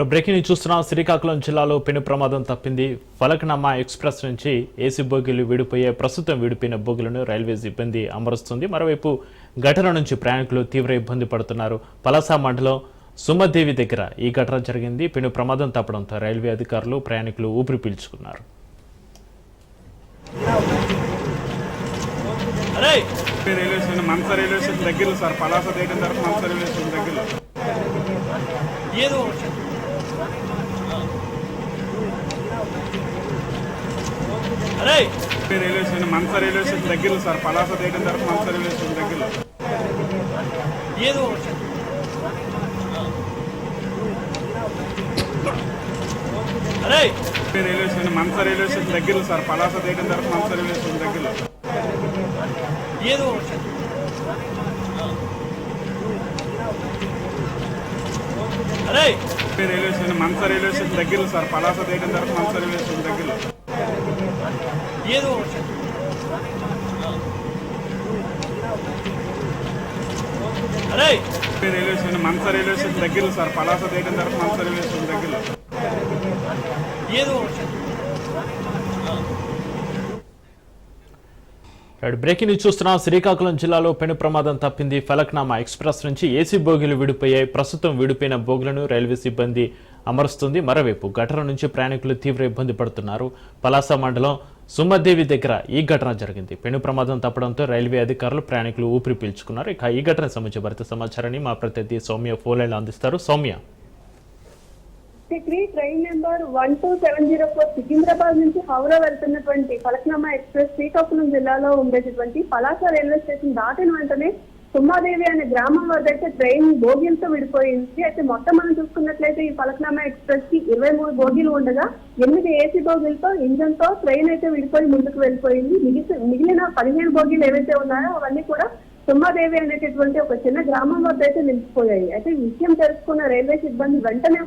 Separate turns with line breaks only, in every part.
Breaking news చూస్తున్నాం. శ్రీకాకుళం జిల్లాలో పెను ప్రమాదం తప్పింది. ఫలక్నామా ఎక్స్ప్రెస్ నుంచి ఏసీ బోగీలు విడిపోయే ప్రస్తుతం విడిపోయిన బోగీలను రైల్వే సిబ్బంది అమరుస్తుంది. మరోవైపు ఘటన నుంచి ప్రయాణికులు తీవ్ర ఇబ్బంది పడుతున్నారు. పలాస మండలం సుమదేవి దగ్గర ఈ ఘటన జరిగింది. పెను ప్రమాదం తప్పడంతో రైల్వే అధికారులు ప్రయాణికులు ఊపిరి పీల్చుకున్నారు.
రైల్వే స్టేషన్ మనస రైల్వే స్టేషన్ దగ్గరలో సార్, పలాస దగ్గర తర్వాత మనస రైల్వే స్టేషన్ దగ్గరలో రైల్వే స్టేషన్ మనస రైల్వే స్టేషన్ దగ్గరలో సార్, పలాస దగ్గర తర్వాత మనస రైల్వే స్టేషన్ దగ్గరలో రైల్వే స్టేషన్ మనస రైల్వే స్టేషన్ దగ్గరలో సార్, పలాస దగ్గర తర్వాత మనస రైల్వే స్టేషన్ దగ్గరలో రైల్వే స్టేషన్ మనస రైల్వే స్టేషన్ దగ్గరలో సార్, పలాస దగ్గర తర్వాత మనస రైల్వే స్టేషన్ దగ్గరలో రైల్వే స్టేషన్ మనస రైల్వే స్టేషన్ దగ్గరలో సార్, పలాస దగ్గర తర్వాత మనస రైల్వే స్టేషన్ దగ్గరలో
బ్రేకింగ్ న్యూస్ చూస్తున్నాం. శ్రీకాకుళం జిల్లాలో పెను ప్రమాదం తప్పింది. ఫలక్నామా ఎక్స్ప్రెస్ నుంచి ఏసీ బోగీలు విడిపోయాయి. ప్రస్తుతం విడిపోయిన బోగులను రైల్వే సిబ్బంది అమరుస్తుంది. మరోవైపు ఘటన నుంచి ప్రయాణికులు తీవ్ర ఇబ్బంది పడుతున్నారు. పలాస మండలం సుమదేవి దగ్గర ఈ ఘటన జరిగింది. పెను ప్రమాదం తప్పడంతో రైల్వే అధికారులు ప్రయాణికులు ఊపిరి పీల్చుకున్నారు. ఇక ఈ ఘటన సంబంధించి భరిత సమాచారాన్ని మా ప్రతినిధి సౌమ్య ఫోన్లైన్లో అందిస్తారు. సౌమ్య,
ట్రైన్ నెంబర్ 12704 సికింద్రాబాద్ నుంచి హౌరా వెళ్తున్నటువంటి ఫలక్నామా ఎక్స్ప్రెస్ శ్రీకాకుళం జిల్లాలో ఉండేటటువంటి పలాస రైల్వే స్టేషన్ దాటిన వెంటనే సుమ్మాదేవి అనే గ్రామం వద్ద అయితే ట్రైన్ బోగీలతో విడిపోయింది. అయితే మొత్తం మనం చూసుకున్నట్లయితే ఈ ఫలక్నామా ఎక్స్ప్రెస్ కి 23 బోగీలు ఉండగా 8 ఏసీ బోగీలతో ఇంజన్ తో ట్రైన్ అయితే విడిపోయి ముందుకు వెళ్ళిపోయింది. మిగిలిన 15 బోగీలు ఏవైతే ఉన్నాయో అవన్నీ కూడా సుమ్మాదేవి అనేటటువంటి ఒక చిన్న గ్రామం వద్ద అయితే నిలిచిపోయాయి. అయితే ఈ విషయం తెలుసుకున్న రైల్వే సిబ్బంది వెంటనే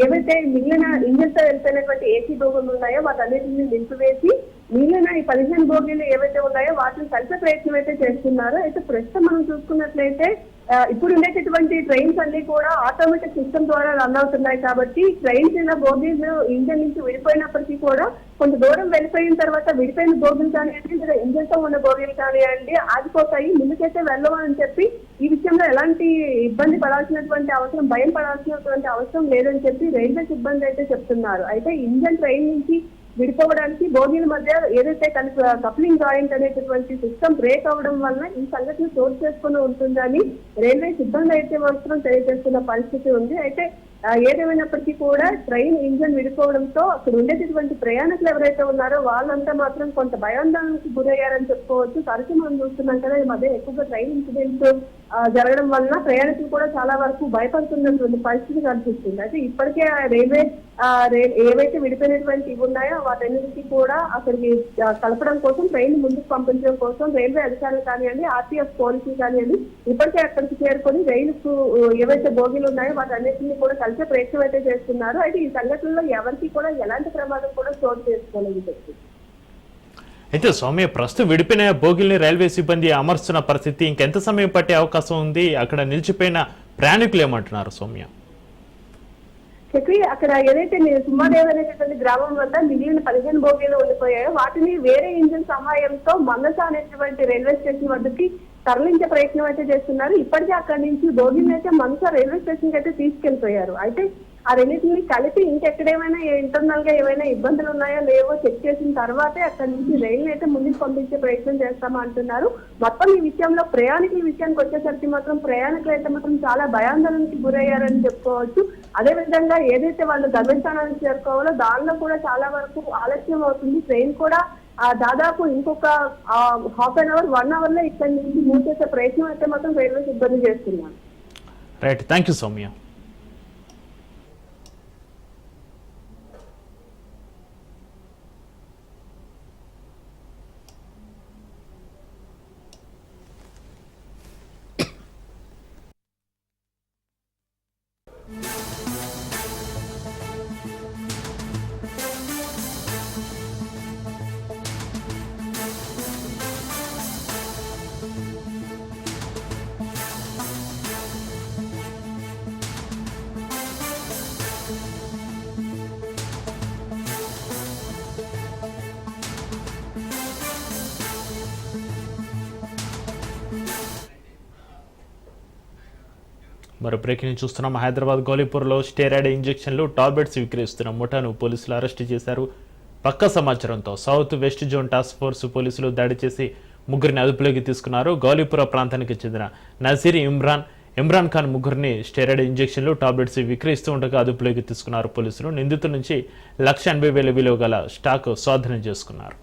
ఏవైతే మిగిలిన ఇంజన్ తో వెళ్ళిపోయినటువంటి ఏసీ బోగీలు ఉన్నాయో వాటన్నిటిని నిలిపివేసి మిగిలిన ఈ 15 బోగీలు ఏవైతే ఉన్నాయో వాటిని కలిసే ప్రయత్నం అయితే చేస్తున్నారు. అయితే ప్రస్తుతం మనం చూసుకున్నట్లయితే ఇప్పుడు ఉండేటటువంటి ట్రైన్స్ అన్ని కూడా ఆటోమేటిక్ సిస్టమ్ ద్వారా రన్ అవుతున్నాయి. కాబట్టి ట్రైన్స్ ఇలా బోగీలు ఇంజన్ నుంచి విడిపోయినప్పటికీ కూడా కొంత దూరం వెళ్ళిపోయిన తర్వాత విడిపోయిన బోగీలు కానివ్వండి లేదా ఇంజన్ తో ఉన్న బోగీలు కానివ్వండి ఆగిపోతాయి, ముందుకైతే వెళ్ళవు అని చెప్పి ఈ విషయంలో ఎలాంటి ఇబ్బంది పడాల్సినటువంటి అవసరం, భయం పడాల్సినటువంటి అవసరం లేదని చెప్పి రైల్వే సిబ్బంది అయితే చెప్తున్నారు. అయితే ఇంజన్ ట్రైన్ నుంచి విడిపోవడానికి బోగీల మధ్య ఏదైతే కప్లింగ్ జాయింట్ అనేటటువంటి సిస్టమ్ బ్రేక్ అవడం వల్ల ఈ సంఘటన చోటు చేసుకుని ఉంటుందని రైల్వే సిబ్బంది అయితే మాత్రం తెలియజేస్తున్న పరిస్థితి ఉంది. అయితే ఏదేమైనప్పటికీ కూడా ట్రైన్ ఇంజన్ విడిపోవడంతో అక్కడ ఉండేటటువంటి ప్రయాణికులు ఎవరైతే ఉన్నారో వాళ్ళంతా మాత్రం కొంత భయాందోళనకు గురయ్యారని చెప్పుకోవచ్చు. తరచు మనం చూస్తున్నాం కదా ఈ మధ్య ఎక్కువగా ట్రైన్ ఇన్సిడెంట్స్ జరగడం వల్ల ప్రయాణికులు కూడా చాలా వరకు భయపడుతున్నటువంటి పరిస్థితి కనిపిస్తుంది. అయితే ఇప్పటికే రైల్వే ఏవైతే విడిపోయినటువంటి ఇవి ఉన్నాయో వాటన్నిటికీ కూడా అక్కడికి కలపడం కోసం ట్రైన్ ముందుకు పంపించడం కోసం రైల్వే అధికారులు కానివ్వండి, ఆర్టీఎఫ్ పోలీసులు కానివ్వండి ఇప్పటికే అక్కడికి చేరుకొని రైలుకు ఏవైతే బోగీలు ఉన్నాయో వాటన్నిటిని కూడా కలిసే ప్రయత్నం అయితే చేస్తున్నారు. అయితే ఈ సంఘటనలో ఎవరికి కూడా ఎలాంటి ప్రమాదం కూడా చోటు చేసుకోలేదు.
అయితే సౌమ్య, ప్రస్తుతం విడిపోయిన బోగిల్ని రైల్వే సిబ్బంది అమర్చున్న పరిస్థితి ఇంకెంత సమయం పట్టే అవకాశం ఉంది? అక్కడ నిలిచిపోయిన ప్రయాణికులు ఏమంటున్నారు సౌమ్య?
అక్కడ ఏదైతే సుమ్మాదేవి అనేటటువంటి గ్రామం వద్ద మిగిలిన 15 బోగీలు ఉండిపోయాయో వాటిని వేరే ఇంజిన్ సహాయంతో మందస అనేటువంటి రైల్వే స్టేషన్ వద్దకి తరలించే ప్రయత్నం అయితే చేస్తున్నారు. ఇప్పటికే అక్కడి నుంచి బోగీని అయితే మందస రైల్వే స్టేషన్ కి అయితే తీసుకెళ్లిపోయారు. అయితే ఆ రెండింటిని కలిపి ఇంకెక్కడేమైనా ఇంటర్నల్ గా ఏమైనా ఇబ్బందులు ఉన్నాయో లేవో చెక్ చేసిన తర్వాతే అక్కడి నుంచి రైలు అయితే ముందుకు పంపించే ప్రయత్నం చేస్తామా అంటున్నారు. మొత్తం ఈ విషయంలో ప్రయాణికుల విషయానికి వచ్చేసరికి మాత్రం ప్రయాణికులు అయితే మాత్రం చాలా భయాందోళనకి గురయ్యారని చెప్పుకోవచ్చు. అదే విధంగా ఏదైతే వాళ్ళు గమ్యస్థానానికి చేరుకోవాలో దానిలో కూడా చాలా వరకు ఆలస్యం అవుతుంది. ట్రైన్ కూడా దాదాపు ఇంకొక హాఫ్ అన్ అవర్ 1 అవర్ లో ఇక్కడి నుంచి మూవ్ చేసే ప్రయత్నం అయితే మాత్రం రైల్వే సిబ్బంది చేస్తున్నారు.
Right, thank you Soumya. మరో బ్రేకింగ్ చూస్తున్నాం. హైదరాబాద్ గౌలీపూర్లో స్టెరాయిడ్ ఇంజెక్షన్లు టాబ్లెట్స్ విక్రయిస్తున్న ముఠాను పోలీసులు అరెస్టు చేశారు. పక్క సమాచారంతో south west zone task force పోలీసులు దాడి చేసి ముగ్గురిని అదుపులోకి తీసుకున్నారు. గౌలీపుర ప్రాంతానికి చెందిన నజీర్ ఇమ్రాన్ ఖాన్ ముగ్గురిని స్టెరాయిడ్ ఇంజెక్షన్లు టాబ్లెట్స్ విక్రయిస్తూ ఉండగా అదుపులోకి తీసుకున్నారు పోలీసులు. నిందితుల నుంచి 1,80,000 విలువ గల స్టాక్ స్వాధీనం చేసుకున్నారు.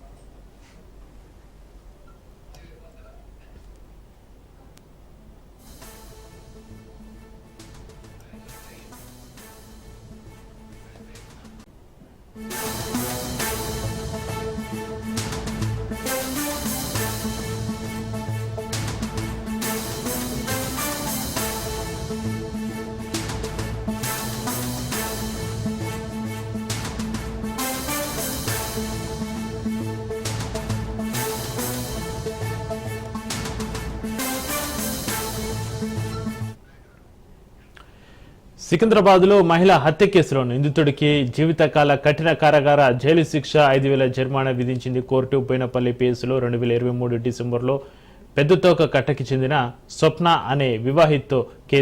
సికింద్రాబాద్లో మహిళా హత్య కేసులో నిందితుడికి జీవితకాల కఠిన కారాగార జైలు శిక్ష 5,000 జరిమానా విధించింది కోర్టు. బోయినపల్లి పిఎస్లో 2023 డిసెంబర్లో పెద్దతోక కట్టకి చెందిన స్వప్న అనే వివాహితతో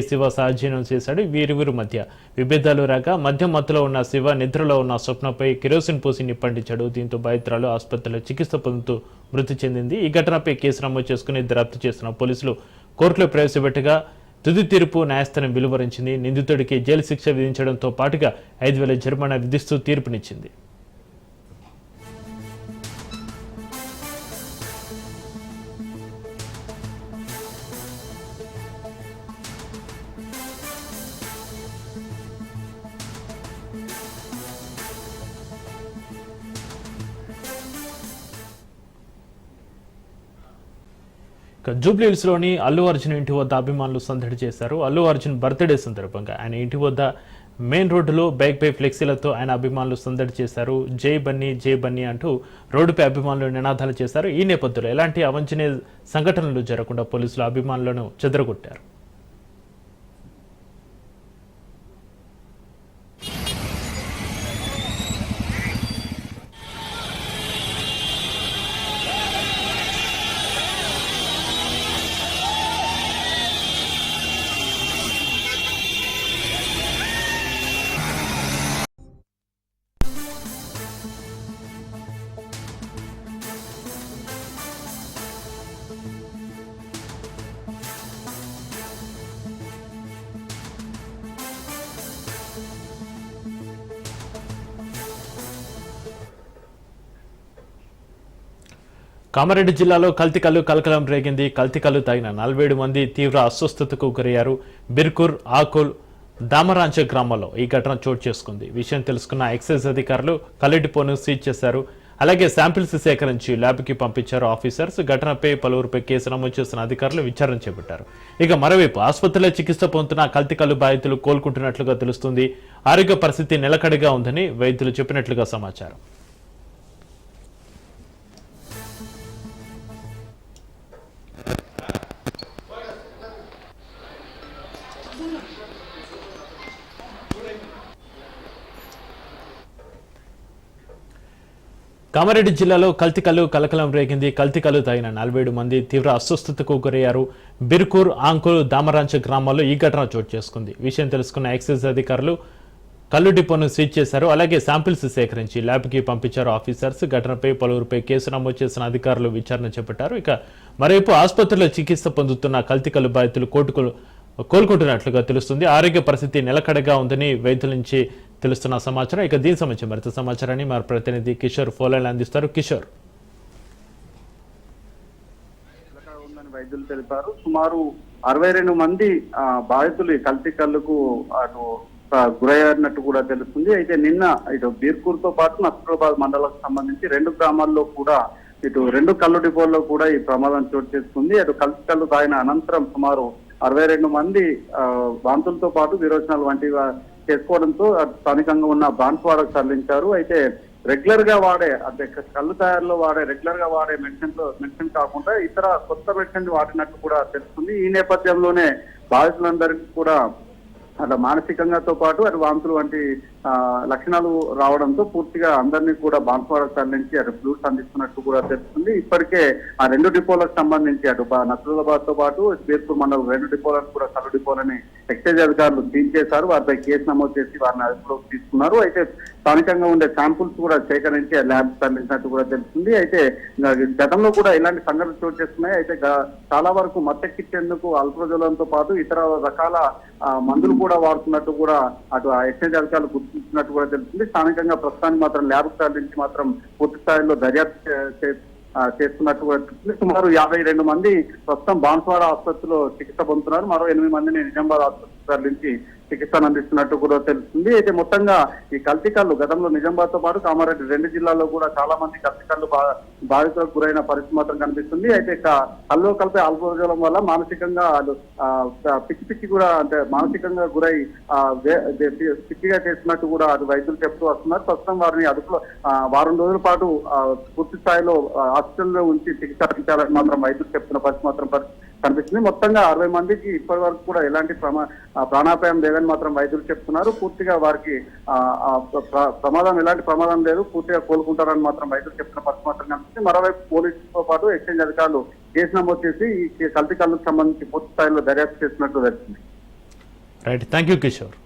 శివ సహజీవనం చేశాడు. వీరిరువురి మధ్య విభేదాలు రాగా మద్యం మత్తులో ఉన్న శివ నిద్రలో ఉన్న స్వప్నపై కిరోసిన్ పోసి నిప్పంటించాడు. దీంతో బాధితురాలు ఆసుపత్రిలో చికిత్స పొందుతూ మృతి చెందింది. ఈ ఘటనపై కేసు నమోదు చేసుకుని దర్యాప్తు చేస్తున్న పోలీసులు కోర్టులో ప్రవేశపెట్టగా తుది తీర్పు న్యాయస్థానం వెలువరించింది. నిందితుడికి జైలు శిక్ష విధించడంతో పాటుగా 5,000 జరిమానా విధిస్తూ తీర్పునిచ్చింది. జూబ్లీహిల్స్లోని అల్లు అర్జున్ ఇంటి వద్ద అభిమానులు సందడి చేశారు. అల్లు అర్జున్ బర్త్డే సందర్భంగా ఆయన ఇంటి వద్ద మెయిన్ రోడ్డులో బైక్పై ఫ్లెక్సీలతో ఆయన అభిమానులు సందడి చేశారు. జై బన్నీ అంటూ రోడ్డుపై అభిమానులు నినాదాలు చేశారు. ఈ నేపథ్యంలో ఎలాంటి అవాంఛనీయ సంఘటనలు జరగకుండా పోలీసులు అభిమానులను చెదరగొట్టారు. కామారెడ్డి జిల్లాలో కల్తీ కలకలం రేగింది. కల్తీ కల్లు తాగిన 47 మంది తీవ్ర అస్వస్థతకు గురయ్యారు. బిర్కూర్, ఆకుల్, దామరాంచ గ్రామాల్లో ఈ ఘటన చోటు చేసుకుంది. విషయం తెలుసుకున్న ఎక్సైజ్ అధికారులు కల్లెటిపోను సీజ్ చేశారు. అలాగే శాంపిల్స్ సేకరించి ల్యాబ్కి పంపించారు ఆఫీసర్స్. ఘటనపై పలువురిపై కేసు నమోదు చేసిన అధికారులు విచారణ చేపట్టారు. ఇక మరోవైపు ఆసుపత్రిలో చికిత్స పొందుతున్న కల్తీ కల్లు బాధితులు కోలుకుంటున్నట్లుగా తెలుస్తుంది. ఆరోగ్య పరిస్థితి నిలకడగా ఉందని వైద్యులు చెప్పినట్లుగా సమాచారం. కామారెడ్డి జిల్లాలో కల్తీ కలకలం రేగింది. కల్తీ కల్లు తాగిన 47 మంది తీవ్ర అస్వస్థతకు గురయ్యారు. బిర్కూర్, ఆంకుల్, దామరాంచ గ్రామాల్లో ఈ ఘటన చోటు చేసుకుంది. విషయం తెలుసుకున్న ఎక్సైజ్ అధికారులు కల్లు డిపోను సీజ్ చేశారు. అలాగే శాంపిల్స్ సేకరించి ల్యాబ్కి పంపించారు ఆఫీసర్స్. ఘటనపై పలువురిపై కేసు నమోదు చేసిన అధికారులు విచారణ చేపట్టారు. ఇక మరోవైపు ఆసుపత్రిలో చికిత్స పొందుతున్న కల్తీ కల్లు బాధితులు కోలుకుంటున్నట్లుగా తెలుస్తుంది. ఆరోగ్య పరిస్థితి నిలకడగా ఉందని వైద్యుల నుంచి తెలుస్తున్న సమాచారం. ఇక దీనికి సంబంధించి మరింత సమాచారాన్ని మా ప్రతినిధి కిషోర్ ఫోన్లైన్ అందిస్తారు. కిషోర్,
ఉందని వైద్యులు తెలిపారు. సుమారు 62 మంది బాధితులు కల్తీ కల్లుకు అటు గురయ్యారన్నట్టు కూడా తెలుస్తుంది. అయితే నిన్న ఇటు బీర్కూర్ తో పాటు నస్రులాబాద్ మండలాలకు సంబంధించి 2 గ్రామాల్లో కూడా ఇటు 2 కల్లు డిపోల్లో కూడా ఈ ప్రమాదం చోటు చేసుకుంది. అటు కల్తీ కల్లు తాగిన అనంతరం సుమారు 62 మంది వాంతులతో పాటు విరోచనాలు వంటివి చేసుకోవడంతో స్థానికంగా ఉన్న బాన్స్వాడకు తరలించారు. అయితే రెగ్యులర్ గా వాడే అంటే కళ్ళు తయారులో రెగ్యులర్ గా వాడే మెడిసిన్ కాకుండా ఇతర కొత్త మెడిసిన్ వాడినట్టు కూడా తెలుస్తుంది. ఈ నేపథ్యంలోనే బాధితులందరికీ కూడా అట్లా మానసికంగాతో పాటు అటు వాంతులు వంటి లక్షణాలు రావడంతో పూర్తిగా అందరినీ కూడా బాన్స్వాడ తరలించి అటు ఫ్లూట్స్ అందిస్తున్నట్టు కూడా తెలుస్తుంది. ఇప్పటికే ఆ 2 డిపోలకు సంబంధించి అటు నసరులాబాద్ తో పాటు బీర్పూర్ మండలం 2 డిపోలను కూడా కళ్ళు డిపోలని ఎక్సైజ్ అధికారులు సీజ్ చేశారు. వారిపై కేసు నమోదు చేసి వారిని అదుపులోకి తీసుకున్నారు. అయితే స్థానికంగా ఉండే శాంపుల్స్ కూడా సేకరించి ల్యాబ్ తరలించినట్టు కూడా తెలుస్తుంది. అయితే గతంలో కూడా ఇలాంటి సంఘటనలు చోటు చేస్తున్నాయి. అయితే చాలా వరకు మత్తెక్కించేందుకు అల్ప్రోజోలంతో పాటు ఇతర రకాల మందులు కూడా వాడుతున్నట్టు కూడా అటు ఎక్సైజ్ అధికారులు గుర్తించినట్టు కూడా తెలుస్తుంది. స్థానికంగా ప్రస్తుతానికి మాత్రం ల్యాబ్ తరలించి మాత్రం పూర్తి స్థాయిలో దర్యాప్తు చేస్తున్నట్టు కూడా తెలుస్తుంది. సుమారు 52 మంది ప్రస్తుతం బాన్స్వాడ ఆసుపత్రిలో చికిత్స పొందుతున్నారు. మరో 8 మందిని నిజామాబాద్ ఆసుపత్రి తరలించి చికిత్సను అందిస్తున్నట్టు కూడా తెలుస్తుంది. అయితే మొత్తంగా ఈ కల్తీ కళ్ళు గతంలో నిజామాబాద్ తో పాటు కామారెడ్డి 2 జిల్లాల్లో కూడా చాలా మంది కల్తీ కళ్ళు బాధితులకు గురైన పరిస్థితి మాత్రం కనిపిస్తుంది. అయితే కళ్ళు కలిపే అల్పోజలం వల్ల మానసికంగా పిచ్చి కూడా అంటే మానసికంగా గురై పిచ్చిగా చేస్తున్నట్టు కూడా అది వైద్యులు చెప్తూ వస్తున్నారు. ప్రస్తుతం వారిని అదుపులో వారం రోజుల పాటు పూర్తి స్థాయిలో హాస్పిటల్లో ఉంచి చికిత్స అందించాలని మాత్రం వైద్యులు చెప్తున్న పరిస్థితి మాత్రం కనిపిస్తుంది. మొత్తంగా 60 మందికి ఇప్పటి వరకు కూడా ఎలాంటి ప్రాణాపాయం లేదని మాత్రం వైద్యులు చెప్తున్నారు. పూర్తిగా వారికి ఎలాంటి ప్రమాదం లేదు, పూర్తిగా కోలుకుంటారని మాత్రం వైద్యులు చెప్తున్న పరిస్థితి మాత్రం కనిపిస్తుంది. మరోవైపు పోలీసులతో పాటు ఎక్సైజ్ అధికారులు కేసు నమోదు చేసి ఈ కల్తీ కళ్ళకు సంబంధించి పూర్తి స్థాయిలో దర్యాప్తు చేస్తున్నట్టు తెలుస్తుంది.
Right, thank you Kishore.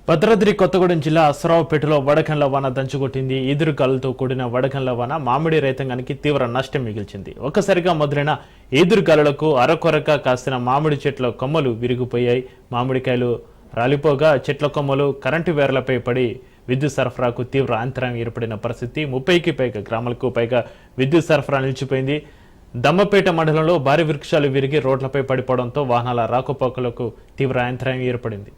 Bhadradri Kothagudem జిల్లా అసరావుపేటలో వడగండ్ల వాన దంచుకొట్టింది. ఈదురుగాలులతో కూడిన వడగండ్ల వాన మామిడి రైతాంగానికి తీవ్ర నష్టం మిగిల్చింది. ఒక్కసారిగా మొదలైన ఈదురుగాలులకు అరకొరక కాసిన మామిడి చెట్ల కొమ్మలు విరిగిపోయాయి. మామిడికాయలు రాలిపోగా చెట్ల కొమ్మలు కరెంటు వైర్లపై పడి విద్యుత్ సరఫరాకు తీవ్ర అంతరాయం ఏర్పడిన పరిస్థితి. 30కి పైగా గ్రామాలకు పైగా విద్యుత్ సరఫరా నిలిచిపోయింది. దమ్మపేట మండలంలో భారీ వృక్షాలు విరిగి రోడ్లపై పడిపోవడంతో వాహనాల రాకపోకలకు తీవ్ర అంతరాయం ఏర్పడింది.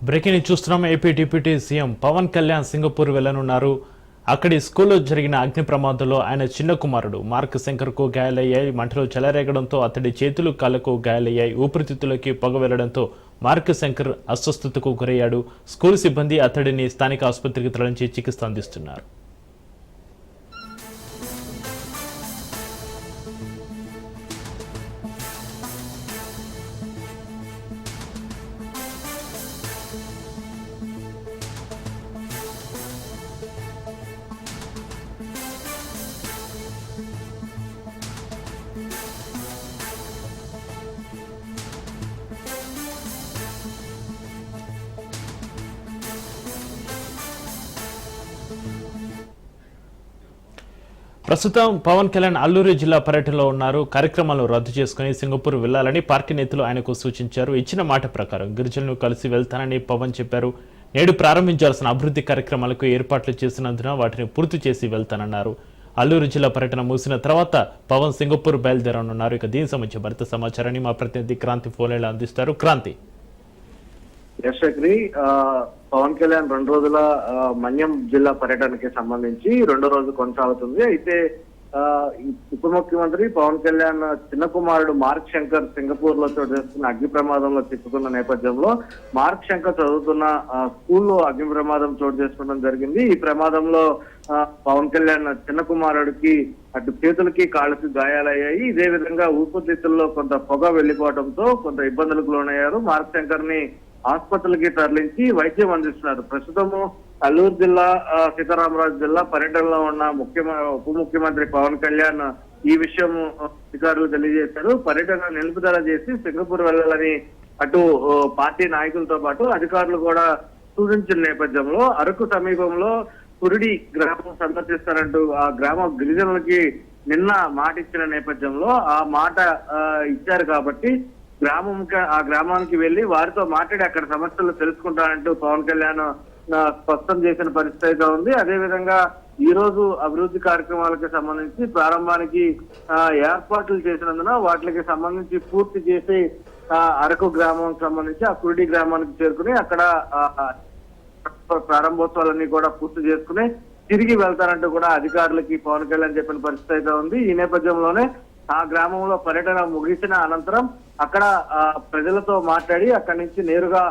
బ్రేకింగ్ చూస్తున్నాం. AP deputy CM Pawan Kalyan Singapore వెళ్లనున్నారు. అక్కడి స్కూల్లో జరిగిన అగ్ని ప్రమాదంలో ఆయన చిన్న కుమారుడు మార్క్ శంకర్కు గాయాలయ్యాయి. మంటలు చెలరేగడంతో అతడి చేతులు కాళ్లకు గాయాలయ్యాయి. ఊపిరితిత్తులకి పొగ వెళ్లడంతో మార్క్ శంకర్ అస్వస్థతకు గురయ్యాడు. స్కూల్ సిబ్బంది అతడిని స్థానిక ఆసుపత్రికి తరలించి చికిత్స అందిస్తున్నారు. ప్రస్తుతం పవన్ కళ్యాణ్ అల్లూరు జిల్లా పర్యటనలో ఉన్నారు. కార్యక్రమాలను రద్దు చేసుకుని సింగపూర్ వెళ్లాలని పార్టీ నేతలు ఆయనకు సూచించారు. ఇచ్చిన మాట ప్రకారం గిరిజనులను కలిసి వెళ్తానని పవన్ చెప్పారు. నేడు ప్రారంభించాల్సిన అభివృద్ధి కార్యక్రమాలకు ఏర్పాట్లు చేసినందున వాటిని పూర్తి చేసి వెళ్తానన్నారు. అల్లూరు జిల్లా పర్యటన ముగిసిన తర్వాత పవన్ సింగపూర్ బయలుదేరనున్నారు. ఇక దీనికి సంబంధించి మరింత సమాచారాన్ని మా ప్రతినిధి క్రాంతి ఫోన్లో అందిస్తారు. క్రాంతి.
యశక్రి, పవన్ కళ్యాణ్ 2 రోజుల మన్యం జిల్లా పర్యటనకి సంబంధించి 2వ రోజు కొనసాగుతుంది. అయితే ఉప ముఖ్యమంత్రి పవన్ కళ్యాణ్ చిన్న కుమారుడు మార్క్ శంకర్ సింగపూర్ లో చోటు చేసుకున్న అగ్ని ప్రమాదంలో చిక్కుకున్న నేపథ్యంలో మార్క్ శంకర్ చదువుతున్న స్కూల్లో అగ్ని ప్రమాదం చోటు చేసుకోవడం జరిగింది. ఈ ప్రమాదంలో పవన్ కళ్యాణ్ చిన్న కుమారుడికి అటు చేతులకి కాళ్ళకి గాయాలయ్యాయి. ఇదే విధంగా ఊపిరితిత్తుల్లో కొంత పొగ వెళ్లిపోవడంతో కొంత ఇబ్బందులకు లోనయ్యారు. మార్క్ శంకర్ ని ఆసుపత్రులకి తరలించి వైద్యం అందిస్తున్నారు. ప్రస్తుతము అల్లూరు జిల్లా సీతారామరాజు జిల్లా పర్యటనలో ఉన్న ఉప ముఖ్యమంత్రి పవన్ కళ్యాణ్ ఈ విషయం అధికారులు తెలియజేశారు. పర్యటన నిలుపుదల చేసి సింగపూర్ వెళ్లాలని అటు పార్టీ నాయకులతో పాటు అధికారులు కూడా సూచించిన నేపథ్యంలో అరకు సమీపంలో కురిడి గ్రామం సందర్శిస్తారంటూ ఆ గ్రామ గిరిజనులకి నిన్న మాట ఇచ్చిన నేపథ్యంలో ఆ మాట ఇచ్చారు కాబట్టి ఆ గ్రామానికి వెళ్లి వారితో మాట్లాడి అక్కడ సమస్యలు తెలుసుకుంటానంటూ పవన్ కళ్యాణ్ స్పష్టం చేసిన పరిస్థితి ఉంది. అదేవిధంగా ఈ రోజు అభివృద్ధి కార్యక్రమాలకు సంబంధించి ప్రారంభానికి ఏర్పాట్లు చేసినందున వాటికి సంబంధించి పూర్తి చేసి అరకు గ్రామం సంబంధించి ఆ కురిడి గ్రామానికి చేరుకుని అక్కడ ప్రారంభోత్సవాలన్నీ కూడా పూర్తి చేసుకుని తిరిగి వెళ్తారంటూ కూడా అధికారులకి పవన్ కళ్యాణ్ చెప్పిన పరిస్థితి ఉంది. ఈ నేపథ్యంలోనే ఆ గ్రామంలో పర్యటన ముగిసిన అనంతరం అక్కడ ప్రజలతో మాట్లాడి అక్కడి నుంచి నేరుగా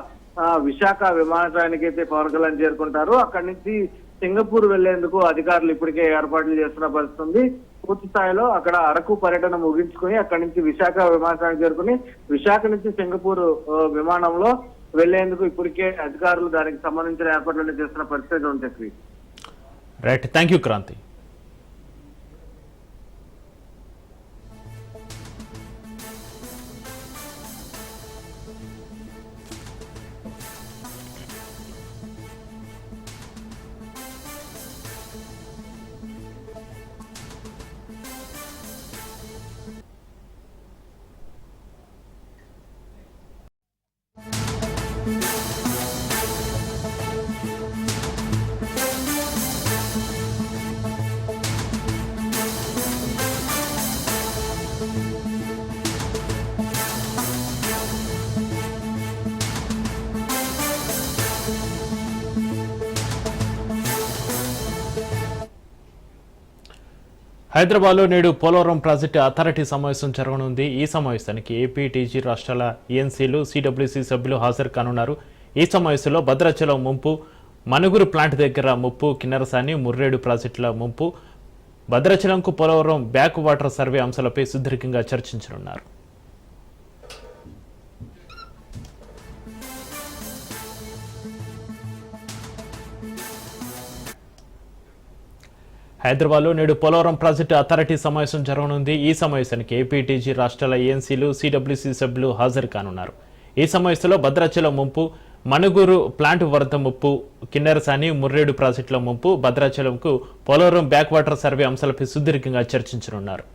విశాఖ విమానాశ్రయానికి అయితే పవన్ కళ్యాణ్ చేరుకుంటారు. అక్కడి నుంచి సింగపూర్ వెళ్లేందుకు అధికారులు ఇప్పటికే ఏర్పాట్లు చేస్తున్న పరిస్థితి ఉంది. పూర్తి స్థాయిలో అక్కడ అరకు పర్యటన ముగించుకుని అక్కడి నుంచి విశాఖ విమానాశ్రయానికి చేరుకుని విశాఖ నుంచి సింగపూర్ విమానంలో వెళ్లేందుకు ఇప్పటికే అధికారులు దానికి సంబంధించిన ఏర్పాట్లను చేస్తున్న పరిస్థితి ఉంది.
Right, thank you Kranti. హైదరాబాద్లో నేడు పోలవరం ప్రాజెక్టు అథారిటీ సమావేశం జరగనుంది. ఈ సమావేశానికి ఏపీ, టీజీ రాష్ట్రాల ఈఎన్సీలు, సిడబ్ల్యూసీ సభ్యులు హాజరు కానున్నారు. ఈ సమావేశంలో భద్రాచలం ముంపు, మనుగురు ప్లాంట్ దగ్గర ముప్పు, కిన్నెరసాని, ముర్రేడు ప్రాజెక్టుల ముంపు, భద్రాచలంకు పోలవరం బ్యాక్ వాటర్ సర్వే అంశాలపై సుదీర్ఘంగా చర్చించనున్నారు. హైదరాబాద్లో నేడు పోలవరం ప్రాజెక్టు అథారిటీ సమావేశం జరగనుంది. ఈ సమావేశానికి ఏపీ, టీజీ రాష్ట్రాల ఏఎన్సీలు, సిడబ్ల్యూసీ సభ్యులు హాజరు కానున్నారు. ఈ సమావేశంలో భద్రాచలం ముంపు, మనుగురు ప్లాంట్ వరద ముప్పు, కిన్నెరసాని, ముర్రేడు ప్రాజెక్టుల ముంపు, భద్రాచలంకు పోలవరం బ్యాక్ వాటర్ సర్వే అంశాలపై సుదీర్ఘంగా చర్చించనున్నారు.